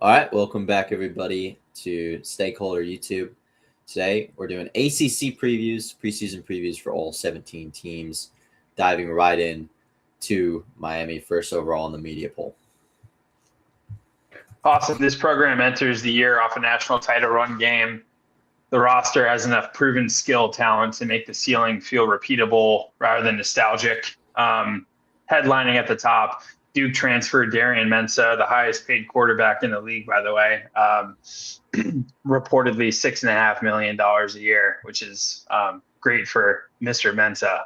All right, welcome back everybody to Stakeholder YouTube. Today we're doing ACC previews, preseason previews for all 17 teams, diving right in to Miami first overall in the media poll. Awesome. This program enters the year off a national title run game. The roster has enough proven skill talent to make the ceiling feel repeatable rather than nostalgic. Headlining at the top, Duke transfer Darian Mensah, the highest paid quarterback in the league, by the way, reportedly $6.5 million a year, which is great for Mr. Mensah.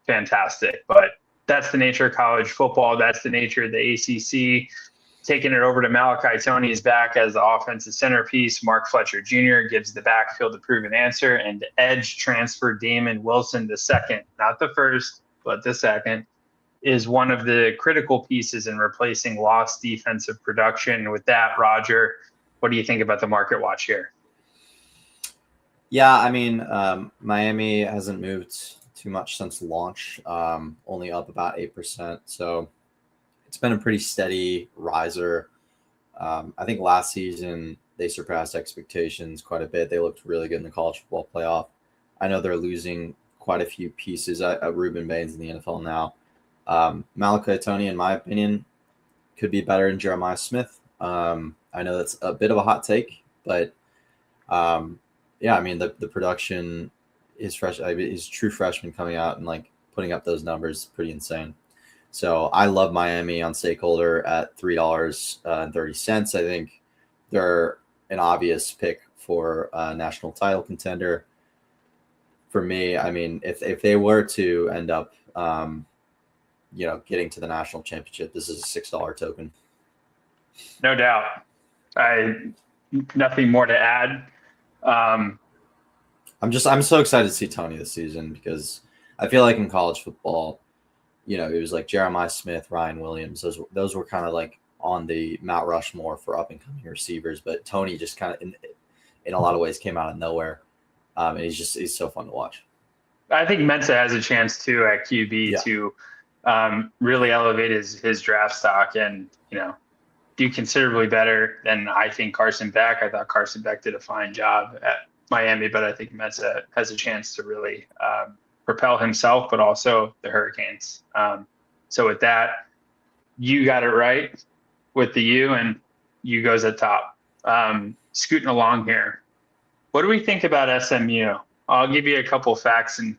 Fantastic. But that's the nature of college football. That's the nature of the ACC. Taking it over to Malachi Tony's back as the offensive centerpiece. Mark Fletcher Jr. gives the backfield the proven answer, and edge transfer Damon Wilson the second, not the first, but the second, is one of the critical pieces in replacing lost defensive production. With that, Roger, what do you think about the market watch here? Yeah, I mean, Miami hasn't moved too much since launch, only up about 8%. So it's been a pretty steady riser. I think last season they surpassed expectations quite a bit. They looked really good in the college football playoff. I know they're losing quite a few pieces. Ruben Baines in the NFL now. Malachi Tony, in my opinion, could be better than Jeremiah Smith. I know that's a bit of a hot take, but yeah, I mean the production is fresh. His true freshman coming out and like putting up those numbers is pretty insane. So I love Miami on Stakeholder at $3.30. I think they're an obvious pick for a national title contender. For me, I mean, if they were to end up, getting to the national championship, this is a $6 token. No doubt. Nothing more to add. I'm so excited to see Tony this season because I feel like in college football, it was like Jeremiah Smith, Ryan Williams. Those were kind of like on the Mount Rushmore for up and coming receivers. But Tony just kind of in a lot of ways came out of nowhere, and he's so fun to watch. I think Mensah has a chance too at QB to really elevate his draft stock and do considerably better than I think Carson Beck. I thought Carson Beck did a fine job at Miami, but I think Mensah has a chance to really propel himself, but also the Hurricanes. So with that, you got it right with the U, and U goes at top. Scooting along here, what do we think about SMU? I'll give you a couple facts and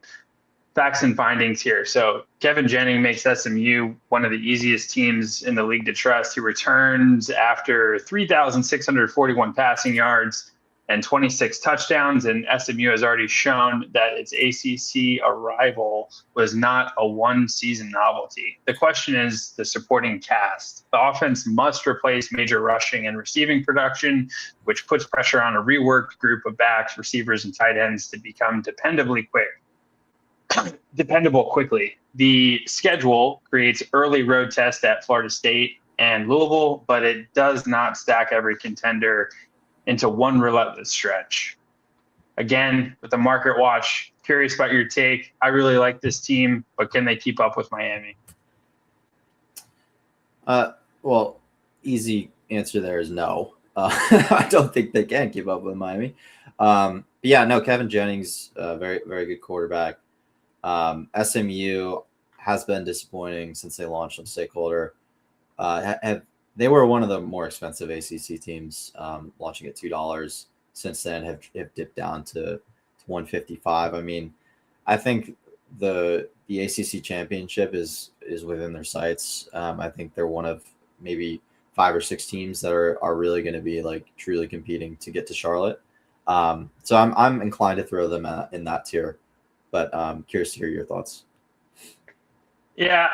findings here. So Kevin Jennings makes SMU one of the easiest teams in the league to trust. He returns after 3,641 passing yards and 26 touchdowns, and SMU has already shown that its ACC arrival was not a one-season novelty. The question is the supporting cast. The offense must replace major rushing and receiving production, which puts pressure on a reworked group of backs, receivers, and tight ends to become dependable quickly. The schedule creates early road tests at Florida State and Louisville, but it does not stack every contender into one relentless stretch. Again, with the market watch, curious about your take. I really like this team, but can they keep up with Miami? Well, easy answer there is no. I don't think they can keep up with Miami. But yeah, no, Kevin Jennings, very, very good quarterback. SMU has been disappointing since they launched on Stakeholder. They were one of the more expensive ACC teams, launching at $2. Since then, have dipped down to $155. I mean, I think the ACC championship is within their sights. I think they're one of maybe 5 or 6 teams that are really going to be like truly competing to get to Charlotte. So I'm inclined to throw them in that tier, but curious to hear your thoughts. Yeah,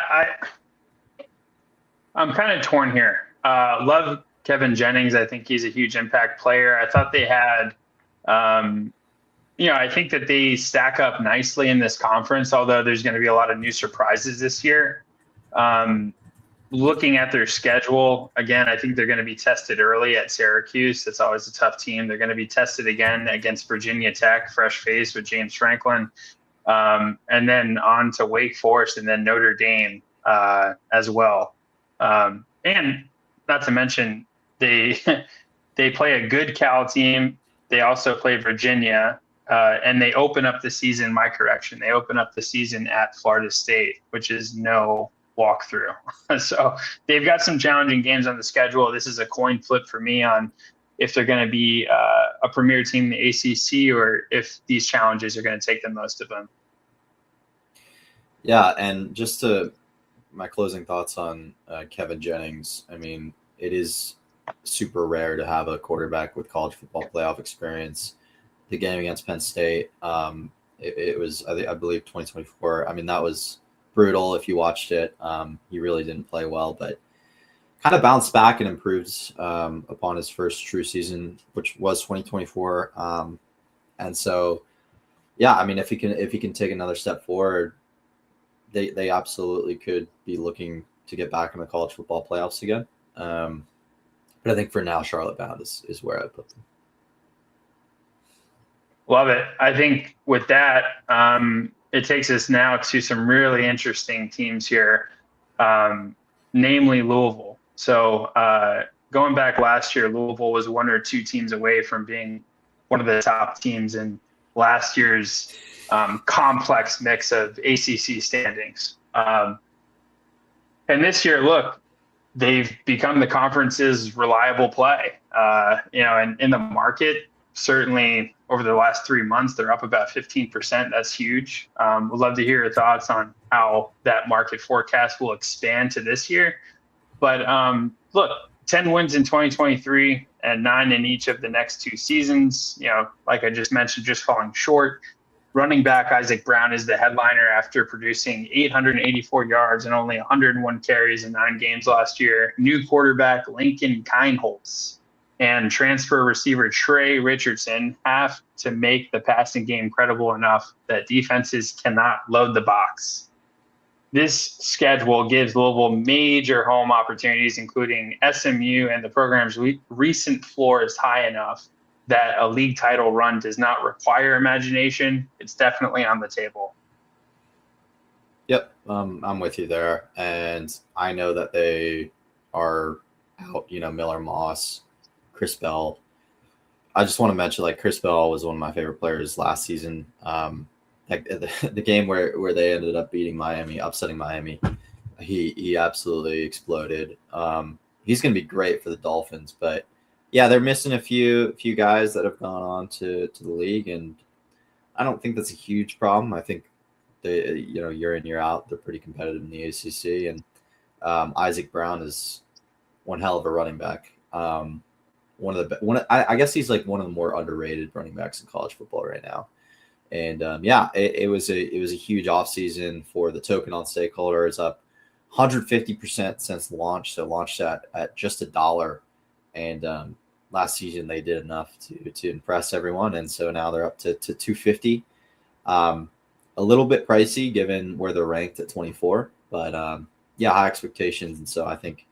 I'm kind of torn here. Love Kevin Jennings. I think he's a huge impact player. I thought they had, I think that they stack up nicely in this conference, although there's going to be a lot of new surprises this year. Looking at their schedule, again, I think they're going to be tested early at Syracuse. That's always a tough team. They're going to be tested again against Virginia Tech, fresh face with James Franklin, and then on to Wake Forest and then Notre Dame as well. And not to mention they they play a good Cal team. They also play Virginia, and they open up the season. My correction: they open up the season at Florida State, which is no walkthrough. So they've got some challenging games on the schedule. This is a coin flip for me on if they're going to be a premier team in the ACC or if these challenges are going to take the most of them. Yeah, and just to my closing thoughts on Kevin Jennings. I mean, it is super rare to have a quarterback with college football playoff experience. The game against Penn State, it was I believe 2024. I mean, that was brutal. If you watched it, he really didn't play well, but kind of bounced back and improved upon his first true season, which was 2024. And so, yeah, I mean, if he can take another step forward, they absolutely could be looking to get back in the college football playoffs again. But I think for now, Charlotte bound is where I put them. Love it. I think with that, it takes us now to some really interesting teams here, namely Louisville. So going back last year, Louisville was 1 or 2 teams away from being one of the top teams in last year's complex mix of ACC standings. And this year, look, they've become the conference's reliable play. And in the market, certainly over the last 3 months, they're up about 15%. That's huge. Would love to hear your thoughts on how that market forecast will expand to this year. But look, 10 wins in 2023 and 9 in each of the next 2 seasons. Like I just mentioned, just falling short. Running back Isaac Brown is the headliner after producing 884 yards and only 101 carries in 9 games last year. New quarterback Lincoln Kienholz and transfer receiver Trey Richardson have to make the passing game credible enough that defenses cannot load the box. This schedule gives Louisville major home opportunities, including SMU, and the program's recent floor is high enough that a league title run does not require imagination. It's definitely on the table. Yep, I'm with you there. And I know that they are out, Miller Moss, Chris Bell. I just want to mention, Chris Bell was one of my favorite players last season. The game where they ended up beating Miami, upsetting Miami, he absolutely exploded. He's going to be great for the Dolphins, but yeah, they're missing a few guys that have gone on to the league, and I don't think that's a huge problem. I think they, year in, year out, they're pretty competitive in the ACC, and Isaac Brown is one hell of a running back. I guess he's like one of the more underrated running backs in college football right now. And it was a huge offseason for the token on stakeholders, up 150% since launch. So launched at just $1, and last season they did enough to impress everyone, and so now they're up to 250. A little bit pricey given where they're ranked at 24, but high expectations, and so I think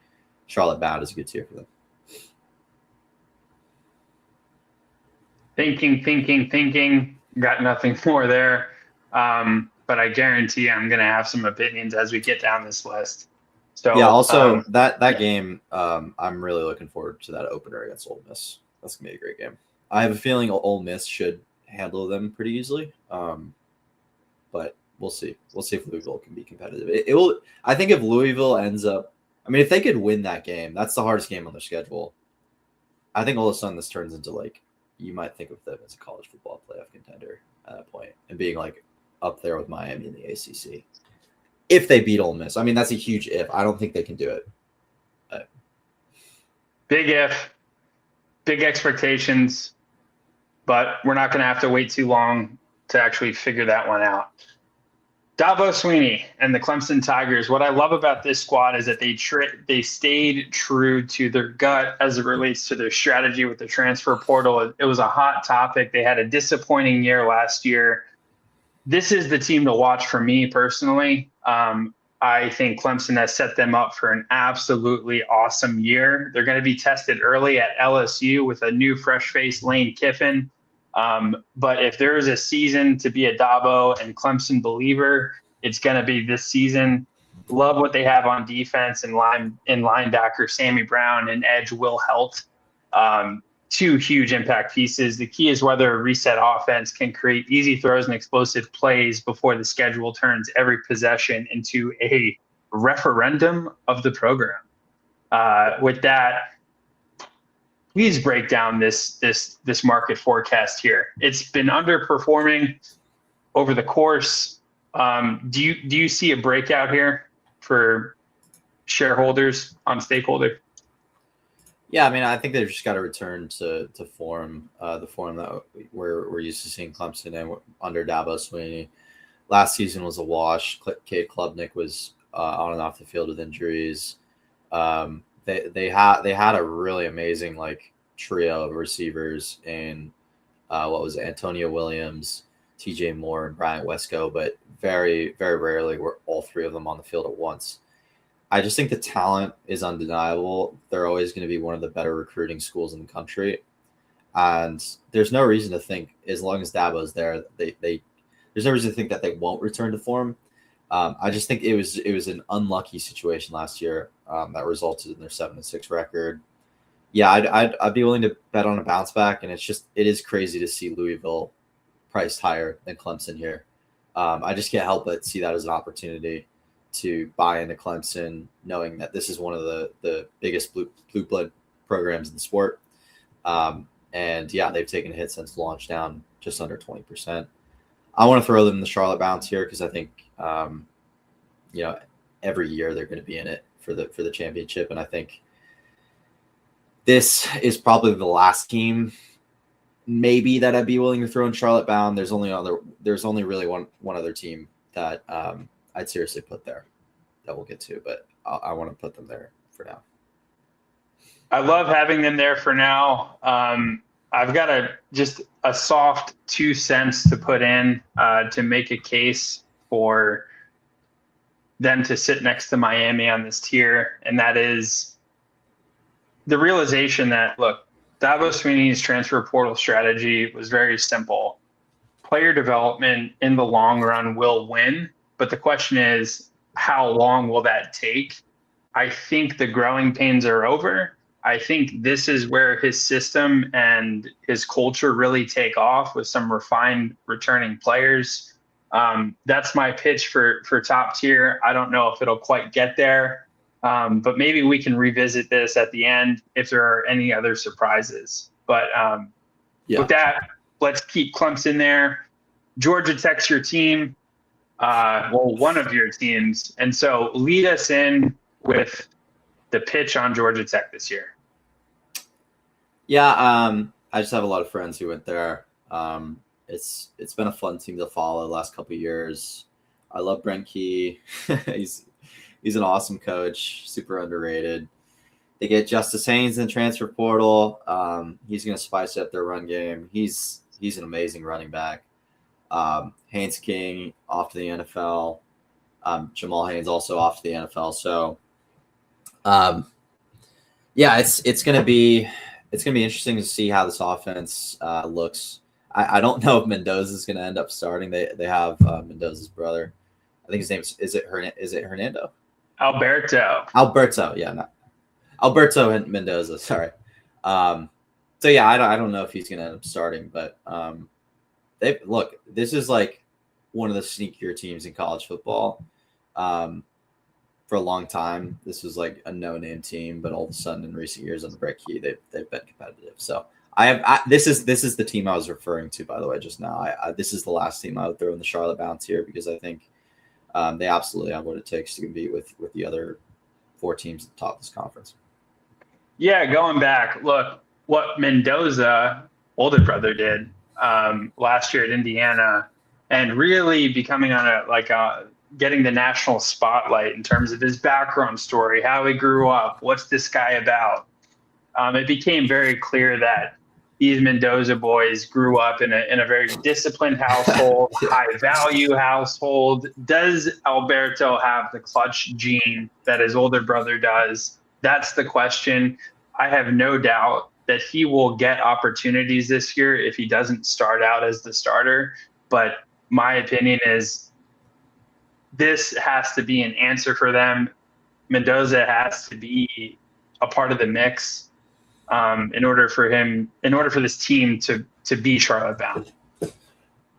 Charlotte bound is a good tier for them. Thinking. Got nothing more there, but I guarantee I'm going to have some opinions as we get down this list. So yeah, also that game, I'm really looking forward to that opener against Ole Miss. That's gonna be a great game. I have a feeling Ole Miss should handle them pretty easily, but we'll see. We'll see if Louisville can be competitive. It will. I think if Louisville ends up, if they could win that game, that's the hardest game on their schedule. I think all of a sudden this turns into you might think of them as a college football playoff contender at that point, and being up there with Miami in the ACC. If they beat Ole Miss, that's a huge if. I don't think they can do it. Big if, big expectations, but we're not going to have to wait too long to actually figure that one out. Dabo Swinney and the Clemson Tigers. What I love about this squad is that they stayed true to their gut as it relates to their strategy with the transfer portal. It was a hot topic. They had a disappointing year last year. This is the team to watch for me personally. I think Clemson has set them up for an absolutely awesome year. They're going to be tested early at LSU with a new fresh-faced Lane Kiffin. But if there is a season to be a Dabo and Clemson believer, it's going to be this season. Love what they have on defense and linebacker Sammy Brown and edge Will Helt. Two huge impact pieces. The key is whether a reset offense can create easy throws and explosive plays before the schedule turns every possession into a referendum of the program. With that, please break down this market forecast here. It's been underperforming over the course. Do you see a breakout here for shareholders on stakeholder? Yeah, I mean, I think they've just got to return to form, the form that we're used to seeing Clemson in under Dabo Swinney. Last season was a wash. Cade Klubnik was on and off the field with injuries. They had a really amazing trio of receivers in what was it, Antonio Williams, TJ Moore, and Bryant Wesco, but very, very rarely were all three of them on the field at once. I just think the talent is undeniable. They're always going to be one of the better recruiting schools in the country. And there's no reason to think, as long as Dabo's there, there's no reason to think that they won't return to form. I just think it was an unlucky situation last year that resulted in their 7-6 record. Yeah, I'd be willing to bet on a bounce back, and it is crazy to see Louisville priced higher than Clemson here. I just can't help but see that as an opportunity to buy into Clemson, knowing that this is one of the biggest blue blood programs in the sport. And yeah, they've taken a hit since launch, down just under 20%. I want to throw them in the Charlotte bounce here because I think every year they're going to be in it for the championship, and I think this is probably the last team maybe that I'd be willing to throw in Charlotte bound. There's only really one other team that I'd seriously put there that we'll get to, but I want to put them there for now. I love having them there for now. I've got just a soft 2 cents to put in to make a case for them to sit next to Miami on this tier, and that is the realization that, look, Dabo Swinney's transfer portal strategy was very simple. Player development in the long run will win, but the question is, how long will that take? I think the growing pains are over. I think this is where his system and his culture really take off with some refined returning players. That's my pitch for top tier. I don't know if it'll quite get there, but maybe we can revisit this at the end if there are any other surprises. But With that, let's keep Clemson there. Georgia Tech's your team. One of your teams. And so lead us in with the pitch on Georgia Tech this year. Yeah, I just have a lot of friends who went there. It's been a fun team to follow the last couple of years. I love Brent Key. He's an awesome coach, super underrated. They get Justice Haynes in the transfer portal. He's going to spice up their run game. He's an amazing running back. Haynes King off to the NFL. Jamal Haynes also off to the NFL. So, it's going to be interesting to see how this offense looks. I don't know if Mendoza is going to end up starting. They have Mendoza's brother. I think his name is it Hernando? Alberto, yeah, not Alberto and Mendoza. Sorry. So yeah, I don't know if he's going to end up starting, but this is like one of the sneakier teams in college football. For a long time, this was like a no-name team, but all of a sudden in recent years on the Brett Key, they've been competitive. So this is the team I was referring to, by the way, just now. This is the last team I would throw in the Charlotte bounce here because I think they absolutely have what it takes to compete with the other 4 teams at the top of this conference. Yeah, going back, look what Mendoza, older brother, did last year at Indiana, and really becoming on getting the national spotlight in terms of his background story, how he grew up, what's this guy about. It became very clear that these Mendoza boys grew up in a very disciplined household, high value household. Does Alberto have the clutch gene that his older brother does? That's the question. I have no doubt that he will get opportunities this year if he doesn't start out as the starter. But my opinion is this has to be an answer for them. Mendoza has to be a part of the mix in order for this team to be Charlotte bound.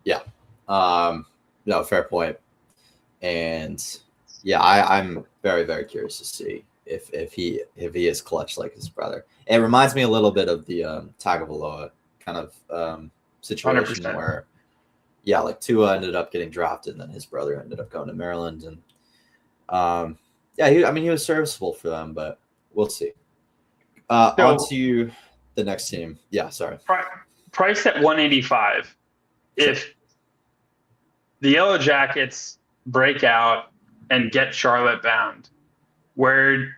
Yeah. No, fair point. And yeah, I'm very, very curious to see if he is clutch like his brother. It reminds me a little bit of the Tagovailoa kind of situation 100%. where, yeah, like Tua ended up getting drafted, and then his brother ended up going to Maryland, and yeah, he was serviceable for them, but we'll see. On to the next team. Yeah, sorry. Priced at 185. Sure. If the Yellow Jackets break out and get Charlotte bound, where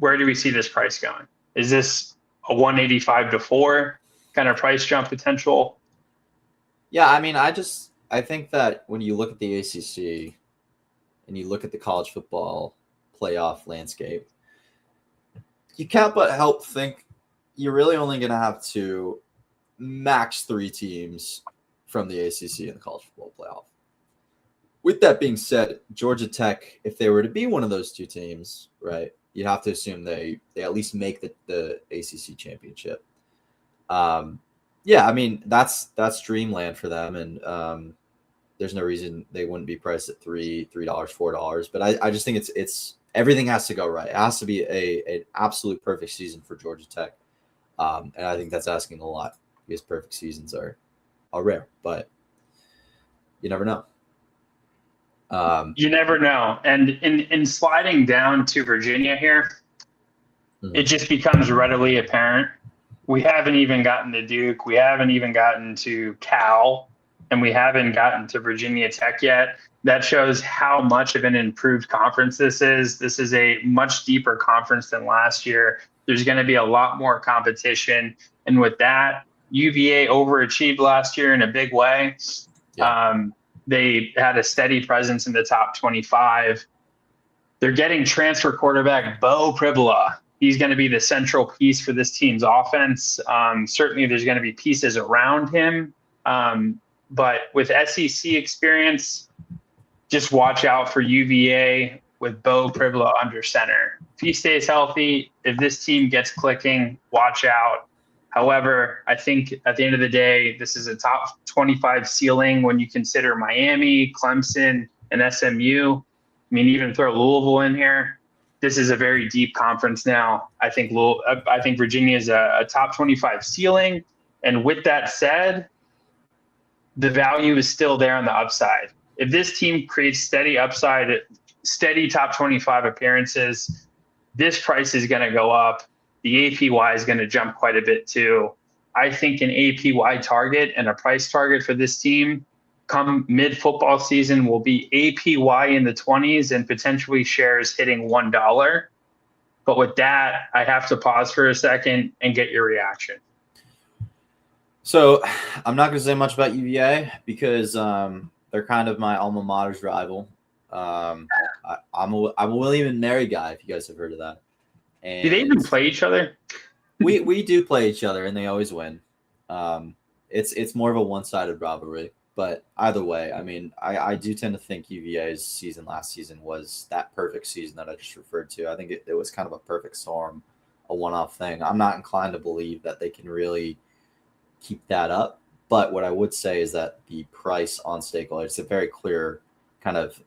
do we see this price going? Is this a 185 to 4 kind of price jump potential? Yeah, I mean, I think that when you look at the ACC and you look at the college football playoff landscape, you can't but help think you're really only going to have to max 3 teams from the ACC in the college football playoff. With that being said, Georgia Tech, if they were to be one of those 2 teams, right, you'd have to assume they at least make the ACC championship. Yeah, I mean, that's dreamland for them, and there's no reason they wouldn't be priced at $3, $4. But I just think it's everything has to go right. It has to be an absolute perfect season for Georgia Tech, and I think that's asking a lot because perfect seasons are rare, but you never know. You never know. And in sliding down to Virginia here, it just becomes readily apparent. We haven't even gotten to Duke. We haven't even gotten to Cal, and we haven't gotten to Virginia Tech yet. That shows how much of an improved conference this is. This is a much deeper conference than last year. There's going to be a lot more competition. And with that, UVA overachieved last year in a big way. Yeah. They had a steady presence in the top 25. They're getting transfer quarterback Bo Pribula. He's going to be the central piece for this team's offense. Certainly, there's going to be pieces around him. But with SEC experience, just watch out for UVA with Bo Pribula under center. If he stays healthy, if this team gets clicking, watch out. However, I think at the end of the day, this is a top 25 ceiling when you consider Miami, Clemson, and SMU. I mean, even throw Louisville in here. This is a very deep conference now. I think Virginia is a top 25 ceiling. And with that said, the value is still there on the upside. If this team creates steady upside, steady top 25 appearances, this price is going to go up. The APY is going to jump quite a bit too. I think an APY target and a price target for this team come mid-football season will be APY in the 20s and potentially shares hitting $1. But with that, I have to pause for a second and get your reaction. So I'm not going to say much about UVA because they're kind of my alma mater's rival. I'm a William and Mary guy, if you guys have heard of that. And do they even play each other? we do play each other, and they always win. It's more of a one-sided rivalry. But either way, I mean, I do tend to think UVA's season last season was that perfect season that I just referred to. I think it was kind of a perfect storm, a one-off thing. I'm not inclined to believe that they can really keep that up. But what I would say is that the price on Stakeholder, it's a very clear kind of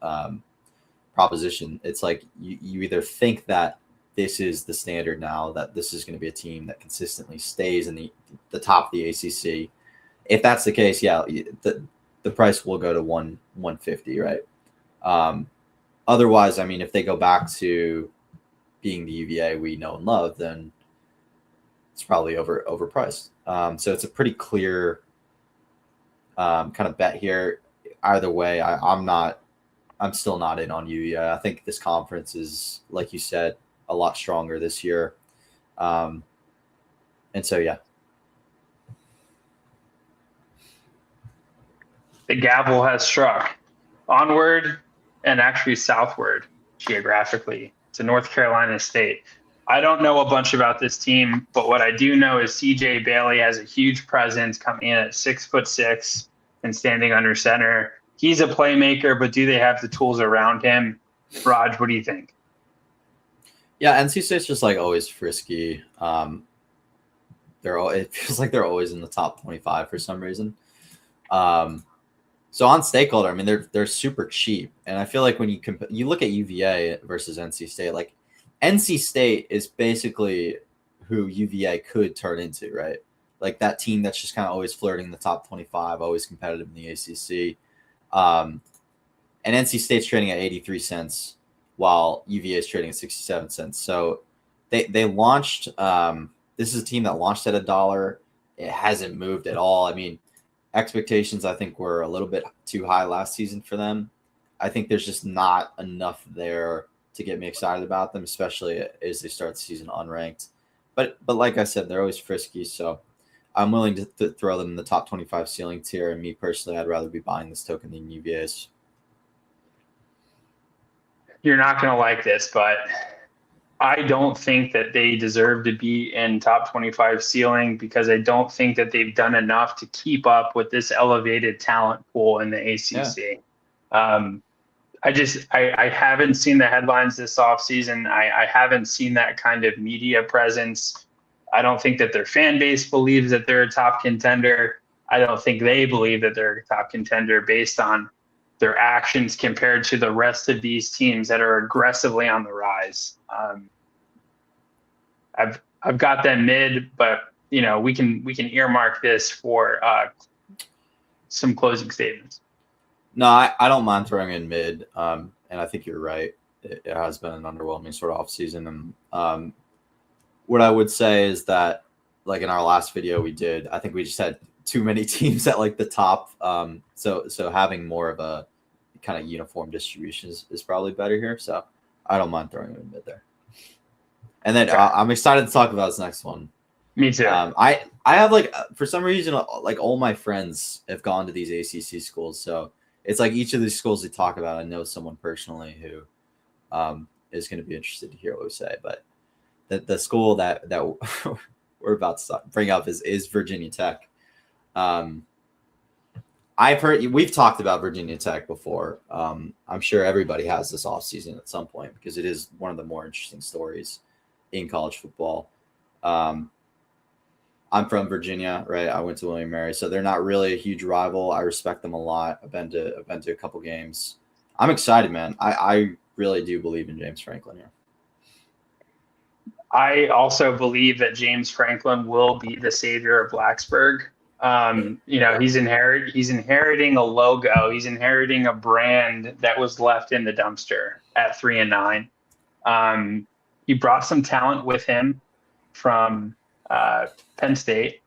proposition. It's like you either think that this is the standard now, that this is going to be a team that consistently stays in the top of the ACC. If that's the case, yeah, the price will go to 150, right? Otherwise, I mean, if they go back to being the UVA we know and love, then it's probably overpriced. So it's a pretty clear kind of bet here. Either way, I'm still not in on UVA. I think this conference is, like you said, a lot stronger this year. And so, yeah. The gavel has struck onward and actually southward geographically to North Carolina State. I don't know a bunch about this team, but what I do know is CJ Bailey has a huge presence coming in at 6'6" and standing under center. he's a playmaker, but do they have the tools around him? Raj, what do you think? Yeah, NC State's just like always frisky. It feels like they're always in the top 25 for some reason. So on stakeholder, I mean they're super cheap, and I feel like when you look at UVA versus NC State, like NC State is basically who UVA could turn into, right? Like that team that's just kind of always flirting in the top 25, always competitive in the ACC. And NC State's trading at 83 cents, while UVA is trading at 67 cents. So they launched. This is a team that launched at $1. It hasn't moved at all. I mean, expectations I think were a little bit too high last season for them. I think there's just not enough there to get me excited about them, especially as they start the season unranked. But like I said, they're always frisky, so I'm willing to throw them in the top 25 ceiling tier. And me personally, I'd rather be buying this token than UVA's. You're not going to like this, but I don't think that they deserve to be in top 25 ceiling, because I don't think that they've done enough to keep up with this elevated talent pool in the ACC. Yeah. I haven't seen the headlines this offseason. I haven't seen that kind of media presence. I don't think that their fan base believes that they're a top contender. I don't think they believe that they're a top contender based on their actions compared to the rest of these teams that are aggressively on the rise. I've got them mid, but we can earmark this for some closing statements. No, I don't mind throwing in mid, and I think you're right. It has been an underwhelming sort of offseason. And what I would say is that, like in our last video we did, I think we just had too many teams at like the top. So having more of a kind of uniform distribution is probably better here. So I don't mind throwing it in mid there. And then I'm excited to talk about this next one. Me too. I have like, for some reason, like all my friends have gone to these ACC schools. So it's like each of these schools we talk about, I know someone personally who is going to be interested to hear what we say. But the school that we're about to bring up is Virginia Tech. We've talked about Virginia Tech before. I'm sure everybody has this offseason at some point, because it is one of the more interesting stories in college football. I'm from Virginia, right? I went to William & Mary, so they're not really a huge rival. I respect them a lot. I've been to a couple games. I'm excited, man. I really do believe in James Franklin here. I also believe that James Franklin will be the savior of Blacksburg. He's inheriting a logo. He's inheriting a brand that was left in the dumpster at 3-9. He brought some talent with him from Penn State,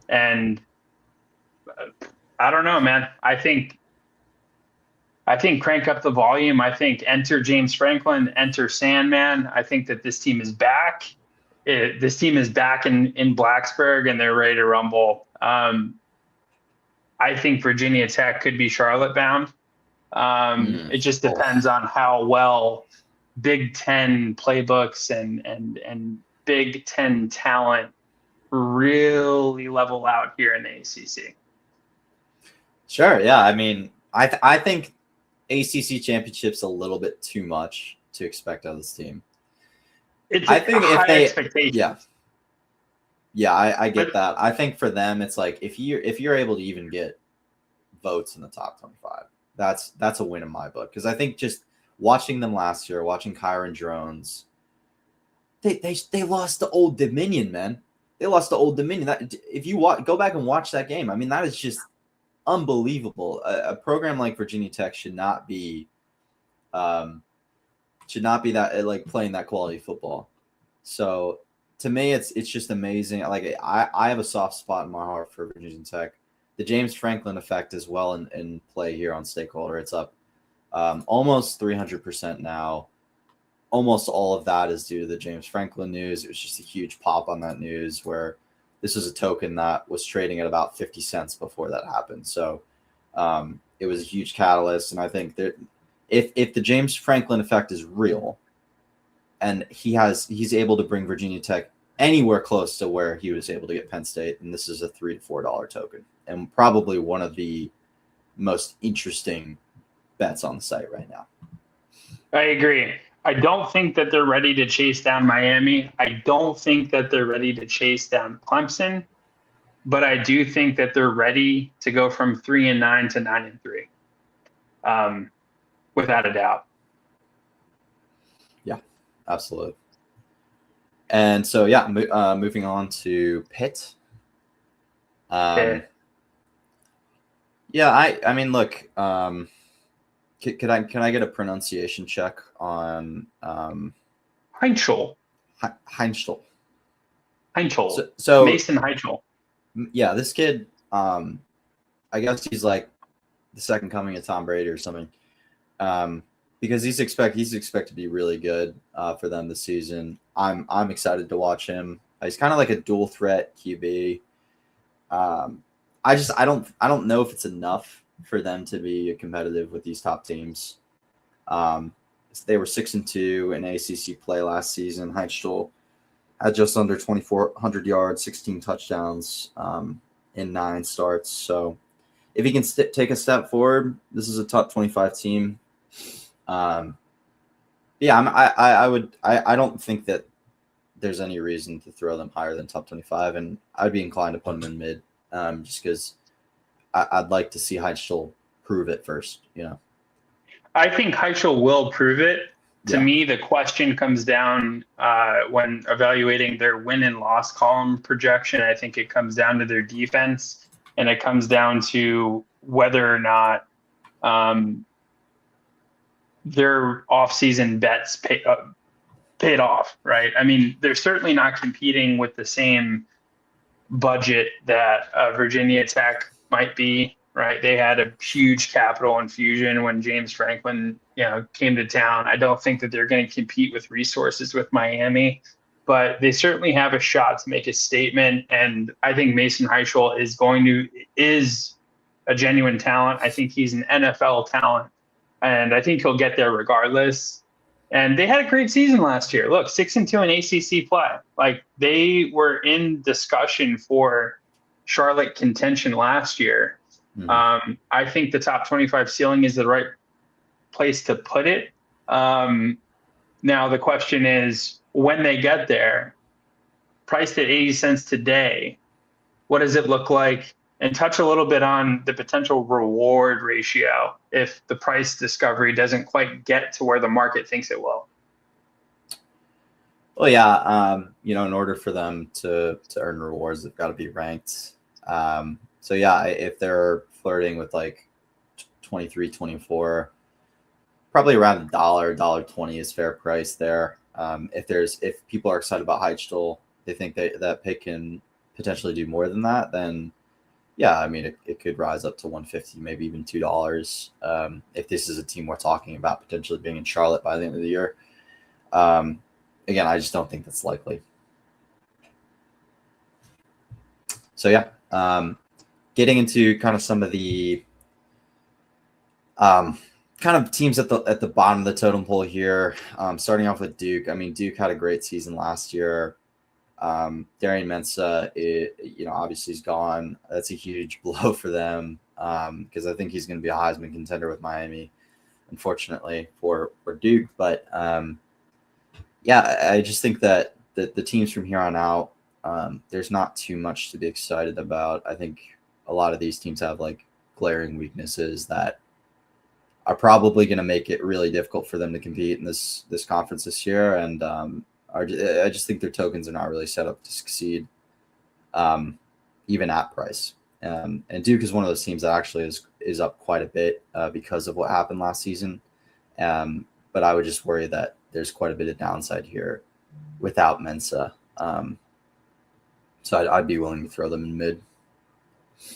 and I don't know, man. I think crank up the volume. I think enter James Franklin, enter Sandman. I think that this team is back. This team is back in Blacksburg, and they're ready to rumble. I think Virginia Tech could be Charlotte bound. It just depends on how well Big Ten playbooks and Big Ten talent really level out here in the ACC. Sure. Yeah. I mean, I think ACC championship's a little bit too much to expect out of this team. I think if they expectations. Yeah, I get that. I think for them, it's like if you're able to even get votes in the top 25, that's a win in my book. Because I think just watching them last year, watching Kyron Drones, they lost to Old Dominion, man. They lost to Old Dominion. That if you go back and watch that game, I mean, that is just unbelievable. A program like Virginia Tech should not be that like playing that quality football. So to me, it's just amazing. Like I have a soft spot in my heart for Virginia Tech. The James Franklin effect as well in play here on Stakeholder. It's up almost 300% now. Almost all of that is due to the James Franklin news. It was just a huge pop on that news, where this was a token that was trading at about 50 cents before that happened. So it was a huge catalyst. And I think that if the James Franklin effect is real, and he's able to bring Virginia Tech anywhere close to where he was able to get Penn State, and this is a $3 to $4 token, and probably one of the most interesting bets on the site right now. I agree. I don't think that they're ready to chase down Miami. I don't think that they're ready to chase down Clemson, but I do think that they're ready to go from 3-9 to 9-3, without a doubt. Yeah, absolutely. And so, yeah, moving on to Pitt. Okay. Yeah, I mean, look, can I get a pronunciation check on Heinschel. Heinschel? Heinschel. So Mason Heinschel. yeah, this kid, I guess he's like the second coming of Tom Brady or something, because he's expected to be really good for them this season. I'm excited to watch him. He's kind of like a dual threat QB. I don't know if it's enough for them to be competitive with these top teams. They were 6-2 in ACC play last season. Heinschel had just under 2,400 yards, 16 touchdowns in 9 starts. So if he can take a step forward, this is a top 25 team. Yeah, I don't think that there's any reason to throw them higher than top 25, and I'd be inclined to put them in mid, just because I'd like to see Heinschel prove it first. I think Heinschel will prove it. To Yeah. me, the question comes down when evaluating their win and loss column projection. I think it comes down to their defense, and it comes down to whether or not their offseason bets paid off, right? I mean, they're certainly not competing with the same budget that Virginia Tech might be, right? They had a huge capital infusion when James Franklin, came to town. I don't think that they're going to compete with resources with Miami, but they certainly have a shot to make a statement. And I think Mason Heinschel is a genuine talent. I think he's an NFL talent, and I think he'll get there regardless. And they had a great season last year. Look, 6-2 in ACC play. Like, they were in discussion for Charlotte contention last year. Mm-hmm. I think the top 25 ceiling is the right place to put it. Now the question is, when they get there, priced at 80 cents today, what does it look like? And touch a little bit on the potential reward ratio if the price discovery doesn't quite get to where the market thinks it will. Well, yeah, in order for them to earn rewards, they've got to be ranked. So yeah, if they're flirting with like 23, 24, probably around $1.20 is fair price there. If people are excited about Heinschel, they think that pick can potentially do more than that, then yeah, I mean, it could rise up to $1.50, maybe even $2. If this is a team we're talking about potentially being in Charlotte by the end of the year. Again, I just don't think that's likely. So yeah, getting into kind of some of the kind of teams at the bottom of the totem pole here. Starting off with Duke. I mean, Duke had a great season last year. Darian Mensah, obviously he's gone. That's a huge blow for them because I think he's going to be a Heisman contender with Miami, unfortunately for Duke. But yeah, I just think that the teams from here on out, there's not too much to be excited about. I think a lot of these teams have like glaring weaknesses that are probably going to make it really difficult for them to compete in this conference this year. And I just think their tokens are not really set up to succeed, even at price. And Duke is one of those teams that actually is up quite a bit because of what happened last season. But I would just worry that there's quite a bit of downside here without Mensah. So I'd be willing to throw them in mid.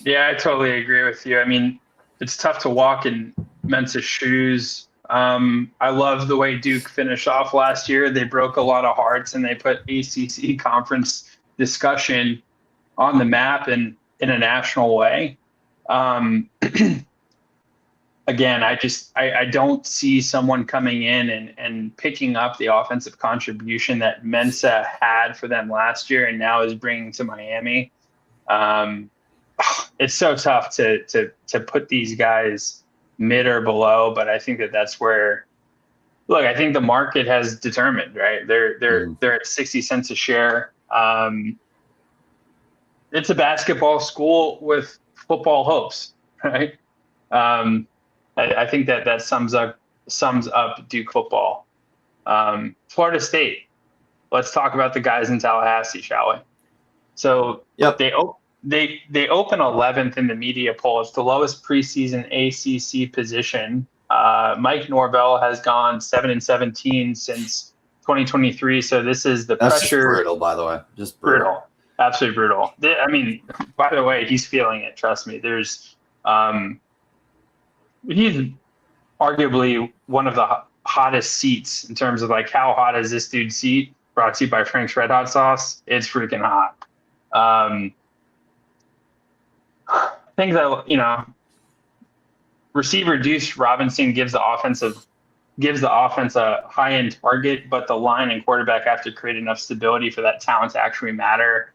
Yeah, I totally agree with you. I mean, it's tough to walk in Mensah's shoes. I love the way Duke finished off last year. They broke a lot of hearts and they put ACC conference discussion on the map and in a national way. Again, I don't see someone coming in and picking up the offensive contribution that Mensah had for them last year and now is bringing to Miami. it's so tough to put these guys mid or below, but I think that's where, look, I think the market has determined, right? They're at 60 cents a share. It's a basketball school with football hopes, right? Um, I think that sums up Duke football. Florida State. Let's talk about the guys in Tallahassee, shall we? So Yep. they open 11th in the media poll. It's the lowest preseason ACC position. Mike Norvell has gone 7-17 since 2023. So this is the That's pressure. Just brutal, by the way. Just brutal. Absolutely brutal. I mean, by the way, he's feeling it. Trust me. He's arguably one of the hottest seats in terms of like how hot is this dude's seat? Brought to you by Frank's Red Hot Sauce. It's freaking hot. Things that receiver Deuce Robinson gives the offense a high-end target, but the line and quarterback have to create enough stability for that talent to actually matter.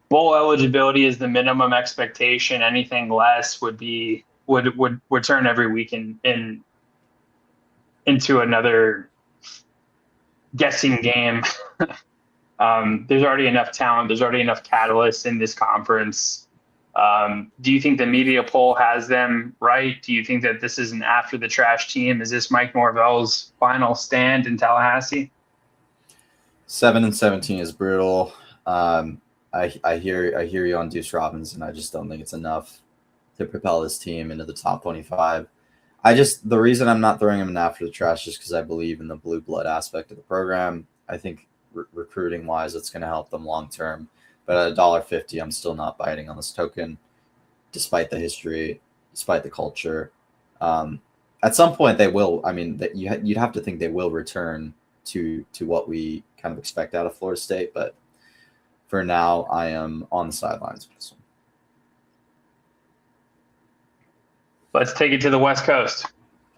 Bowl eligibility is the minimum expectation. Anything less would turn every week into another guessing game. There's already enough talent. There's already enough catalysts in this conference. Do you think the media poll has them right? Do you think that this is an after the trash team? Is this Mike Norvell's final stand in Tallahassee? 7-17 is brutal. I hear you on Deuce Robinson. I just don't think it's enough to propel this team into the top 25. The reason I'm not throwing him in after the trash is because I believe in the blue blood aspect of the program. I think recruiting wise, it's going to help them long term. But at $1.50, I'm still not biting on this token, despite the history, despite the culture. At some point, they will. I mean, you'd have to think they will return to what we kind of expect out of Florida State. But for now, I am on the sidelines with this one. Let's take it to the West Coast.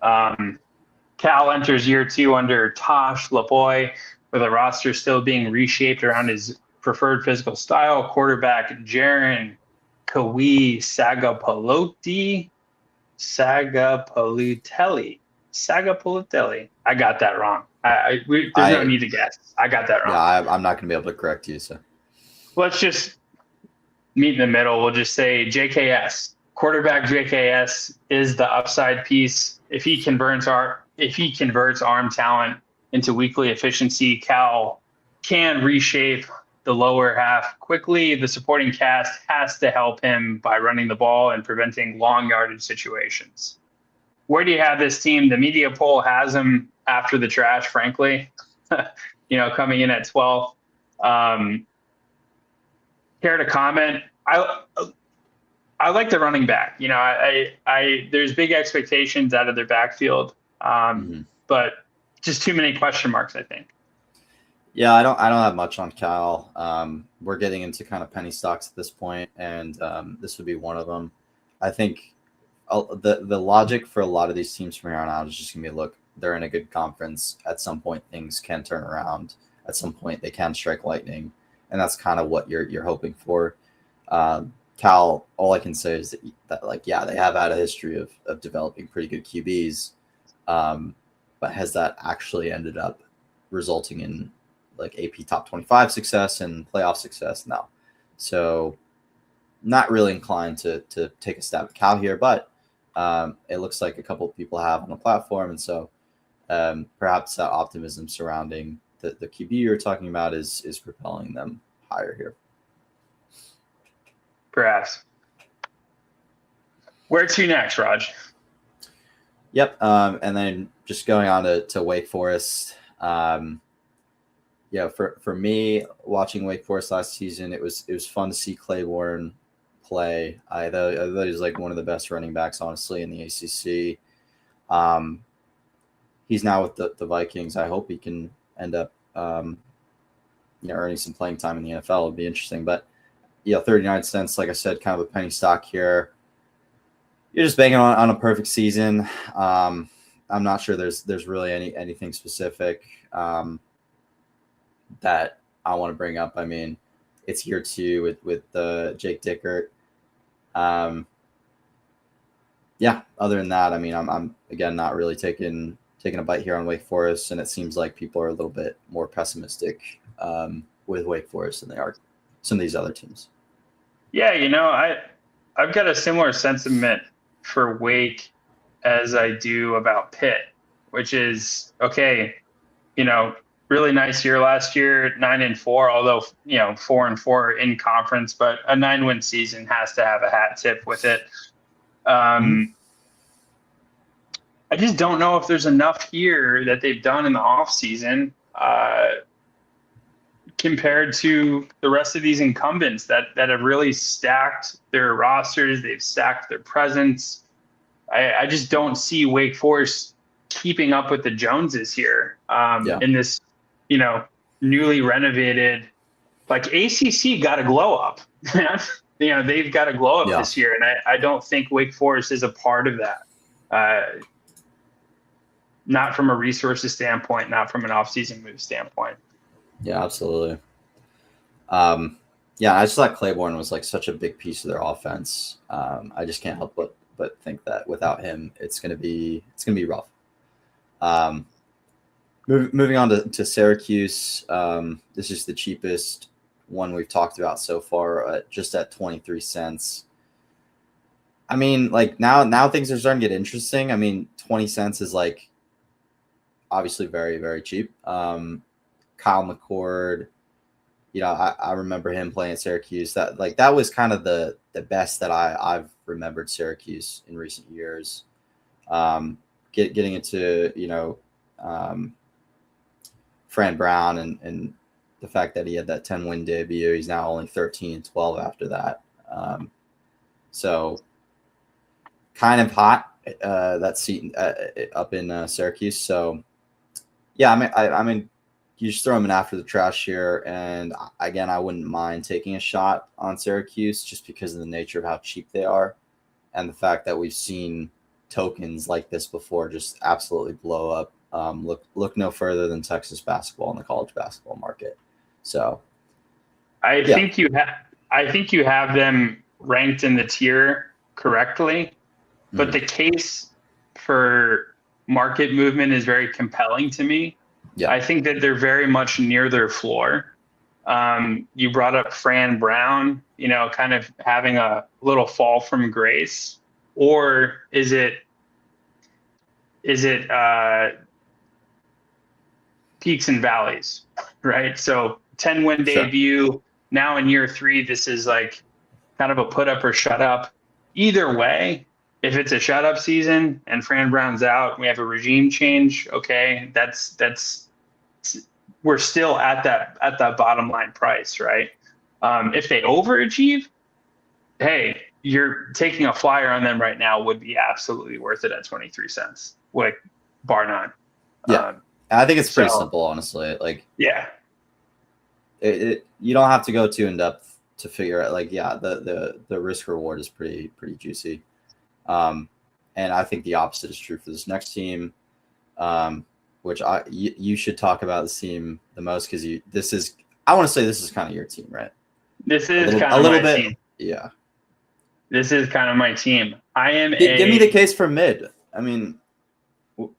Cal enters year 2 under Tosh Lapoy, with a roster still being reshaped around his preferred physical style. Quarterback Jaron Kawi Sagapolutelli. I got that wrong. There's no need to guess. I got that wrong. Yeah, I'm not going to be able to correct you. So let's just meet in the middle. We'll just say JKS. Quarterback JKS is the upside piece. If he converts arm talent into weekly efficiency, Cal can reshape the lower half quickly. The supporting cast has to help him by running the ball and preventing long yardage situations. Where do you have this team? The media poll has him after the trash, frankly, coming in at 12th. Care to comment? I like the running back. There's big expectations out of their backfield, but just too many question marks, I think. Yeah, I don't have much on Cal. We're getting into kind of penny stocks at this point, and this would be one of them. I think the logic for a lot of these teams from here on out is just going to be, look, they're in a good conference. At some point, things can turn around. At some point, they can strike lightning, and that's kind of what you're hoping for. Cal, all I can say is that they have had a history of developing pretty good QBs, but has that actually ended up resulting in like AP top 25 success and playoff success? No. So not really inclined to take a stab at Cal here, but it looks like a couple of people have on the platform. And so perhaps that optimism surrounding the QB you're talking about is propelling them higher here. Perhaps. Where to next, Raj? Yep. And then just going on to Wake Forest. For me, watching Wake Forest last season, it was fun to see Claiborne play. I thought he was like one of the best running backs, honestly, in the ACC. He's now with the Vikings. I hope he can end up earning some playing time in the NFL. It'll be interesting. But 39 cents, like I said, kind of a penny stock here. You're just banging on a perfect season. I'm not sure there's really anything specific that I want to bring up. I mean, it's year 2 with Jake Dickert. Yeah, other than that, I mean, I'm again not really taking a bite here on Wake Forest, and it seems like people are a little bit more pessimistic with Wake Forest than they are some of these other teams. Yeah, I've got a similar sentiment for Wake as I do about Pitt, which is okay. Really nice year last year, 9-4. Although 4-4 in conference, but a 9-win season has to have a hat tip with it. I just don't know if there's enough here that they've done in the off season compared to the rest of these incumbents that have really stacked their rosters. They've stacked their presence. I just don't see Wake Forest keeping up with the Joneses here in this, newly renovated. Like ACC got a glow up. They've got a glow up this year, and I don't think Wake Forest is a part of that. Not from a resources standpoint, not from an off-season move standpoint. Yeah, absolutely. I just thought Claiborne was like such a big piece of their offense. I just can't help but think that without him, it's gonna be rough. Moving on to Syracuse. This is the cheapest one we've talked about so far, just at 23 cents. I mean, like now things are starting to get interesting. I mean, 20 cents is like obviously very, very cheap. Kyle McCord, I remember him playing at Syracuse. That was kind of the best that I've remembered Syracuse in recent years. Getting into Fran Brown and the fact that he had that 10-win debut. He's now only 13-12 after that. So kind of hot that seat up in Syracuse. So yeah, I mean, you just throw them in after the trash here, and again, I wouldn't mind taking a shot on Syracuse just because of the nature of how cheap they are, and the fact that we've seen tokens like this before just absolutely blow up. Look no further than Texas basketball and the college basketball market. So, I think you have them ranked in the tier correctly, but the case for market movement is very compelling to me. Yeah. I think that they're very much near their floor. You brought up Fran Brown, kind of having a little fall from grace, or is it peaks and valleys, right? So 10-win debut. Now in year 3, this is like kind of a put up or shut up. Either way, if it's a shut up season and Fran Brown's out, we have a regime change. Okay, that's we're still at that bottom line price, right? If they overachieve, hey, you're taking a flyer on them right now would be absolutely worth it at 23 cents, like bar none. Yeah, I think it's pretty simple, honestly. Like, yeah, you don't have to go too in depth to figure out. Like, yeah, the risk reward is pretty juicy. And I think the opposite is true for this next team, which you should talk about this team the most because I want to say this is kind of your team, right? This is kind of my team. Yeah. This is kind of my team. Give me the case for mid. I mean,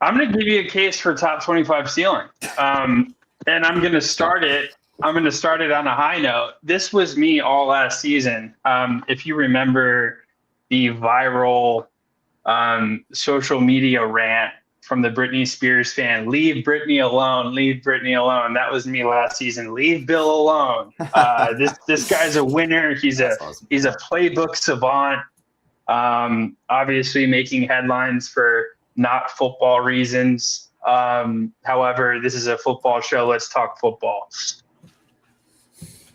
I'm going to give you a case for top 25 ceiling. And I'm going to start it. I'm going to start it on a high note. This was me all last season. If you remember the viral social media rant from the Britney Spears fan, leave Britney alone, leave Britney alone. That was me last season. Leave Bill alone. This guy's a winner. He's a playbook savant. Obviously making headlines for not football reasons. However, this is a football show. Let's talk football.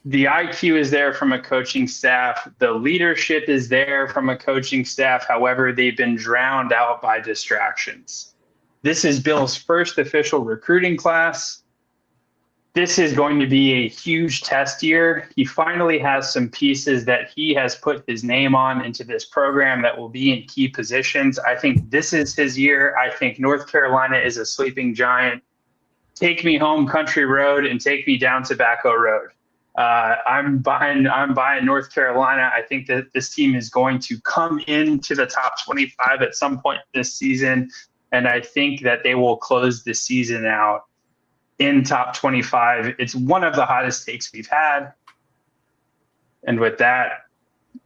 The IQ is there from a coaching staff. The leadership is there from a coaching staff. However, they've been drowned out by distractions. This is Bill's first official recruiting class. This is going to be a huge test year. He finally has some pieces that he has put his name on into this program that will be in key positions. I think this is his year. I think North Carolina is a sleeping giant. Take me home country road and take me down Tobacco Road. I'm buying North Carolina. I think that this team is going to come into the top 25 at some point this season, and I think that they will close the season out in top 25. It's one of the hottest takes we've had. And with that,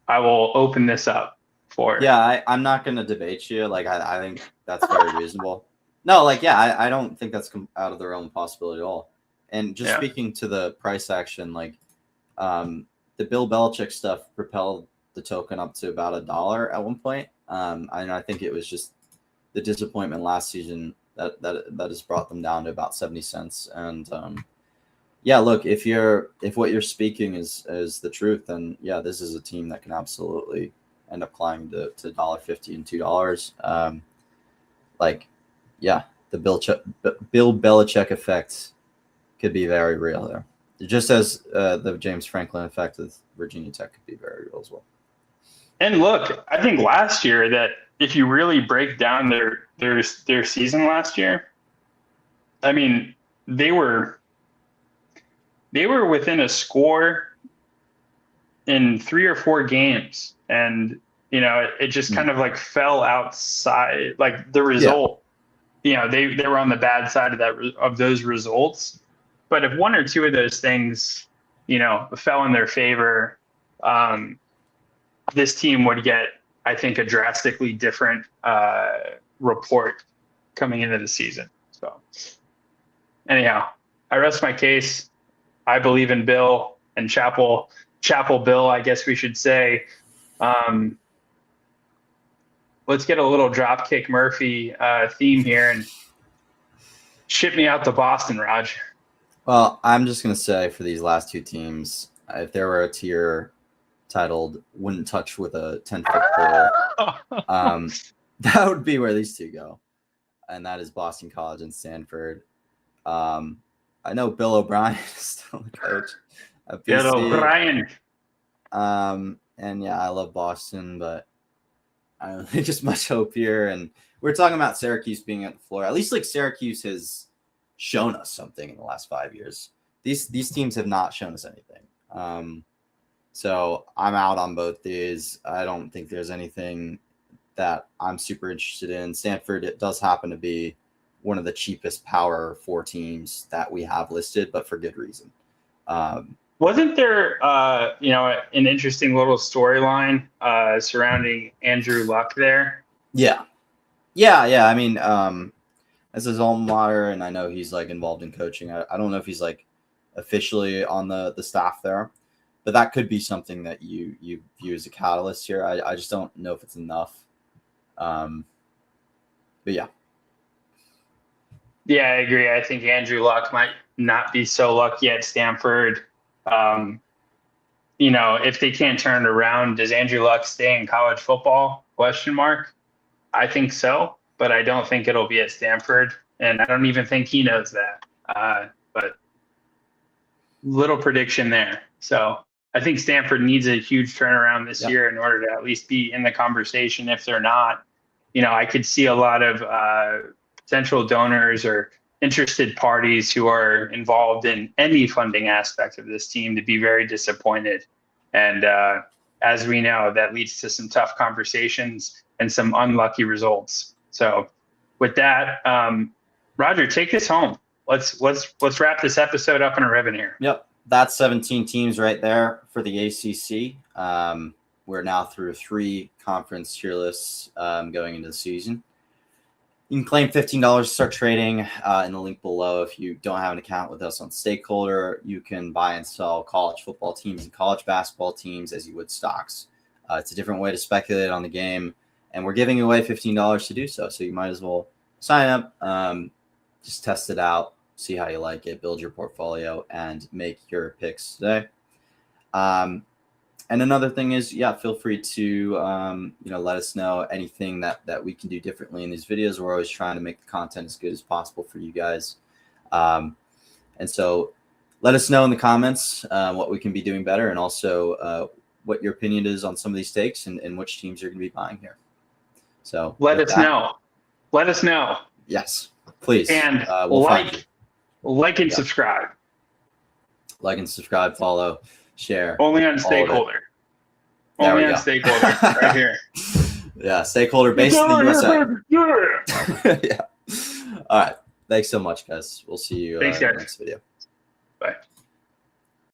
I will open this up for. Yeah, I'm not going to debate you. Like, I think that's very reasonable. No, like, yeah, I don't think that's out of the realm of possibility at all. And just speaking to the price action, like, the Bill Belichick stuff propelled the token up to about $1 at one point. I think it was just the disappointment last season that has brought them down to about 70 cents. And yeah, look, if what you're speaking is the truth, then yeah, this is a team that can absolutely end up climbing to $1.50 and $2. Like, yeah, the Bill Belichick effect could be very real there. Just as the James Franklin effect with Virginia Tech could be very real as well. And look, I think last year that if you really break down their season last year, I mean, they were within a score in 3 or 4 games, and it just kind of like fell outside, like the result. Yeah. They were on the bad side of those results. But if one or two of those things, fell in their favor, this team would get, I think, a drastically different report coming into the season. So anyhow, I rest my case. I believe in Bill and Chapel Bill, I guess we should say. Let's get a little Dropkick Murphy theme here and ship me out to Boston, Raj. Well, I'm just going to say for these last two teams, if there were a tier titled "Wouldn't Touch with a 10-foot pole," that would be where these two go. And that is Boston College and Stanford. I know Bill O'Brien is still the coach at BC. Bill O'Brien. And yeah, I love Boston, but I don't think just much hope here. And we're talking about Syracuse being at the floor. At least like Syracuse has shown us something in the last 5 years. These teams have not shown us anything. So I'm out on both these. I don't think there's anything that I'm super interested in. Stanford, it does happen to be one of the cheapest Power 4 teams that we have listed, but for good reason. Wasn't there, an interesting little storyline surrounding Andrew Luck there? Yeah. I mean, as his alma mater, and I know he's like involved in coaching. I don't know if he's like officially on the staff there, but that could be something that you view as a catalyst here. I just don't know if it's enough. But yeah. Yeah, I agree. I think Andrew Luck might not be so lucky at Stanford. If they can't turn it around, does Andrew Luck stay in college football? ? I think so, but I don't think it'll be at Stanford, and I don't even think he knows that. But little prediction there. So I think Stanford needs a huge turnaround this year in order to at least be in the conversation. If they're not, I could see a lot of potential donors or interested parties who are involved in any funding aspect of this team to be very disappointed. And as we know, that leads to some tough conversations and some unlucky results. So with that, Roger, take this home. Let's wrap this episode up in a ribbon here. Yep. That's 17 teams right there for the ACC. We're now through 3 conference tier lists going into the season. You can claim $15 to start trading in the link below. If you don't have an account with us on Stakeholder, you can buy and sell college football teams and college basketball teams as you would stocks. It's a different way to speculate on the game, and we're giving away $15 to do so. So you might as well sign up, just test it out, see how you like it, build your portfolio, and make your picks today. And another thing is, feel free to, let us know anything that we can do differently in these videos. We're always trying to make the content as good as possible for you guys. And so let us know in the comments what we can be doing better, and also what your opinion is on some of these takes and which teams you're going to be buying here. So let us know. Let us know. Yes, please. And we'll like and subscribe. Like and subscribe, follow, share. Only on all of it. Stakeholder. There Only we on go. Stakeholder, right here. Yeah, Stakeholder based in the USA. Yeah. All right. Thanks so much, guys. We'll see you Thanks, in the guys. next video. Bye.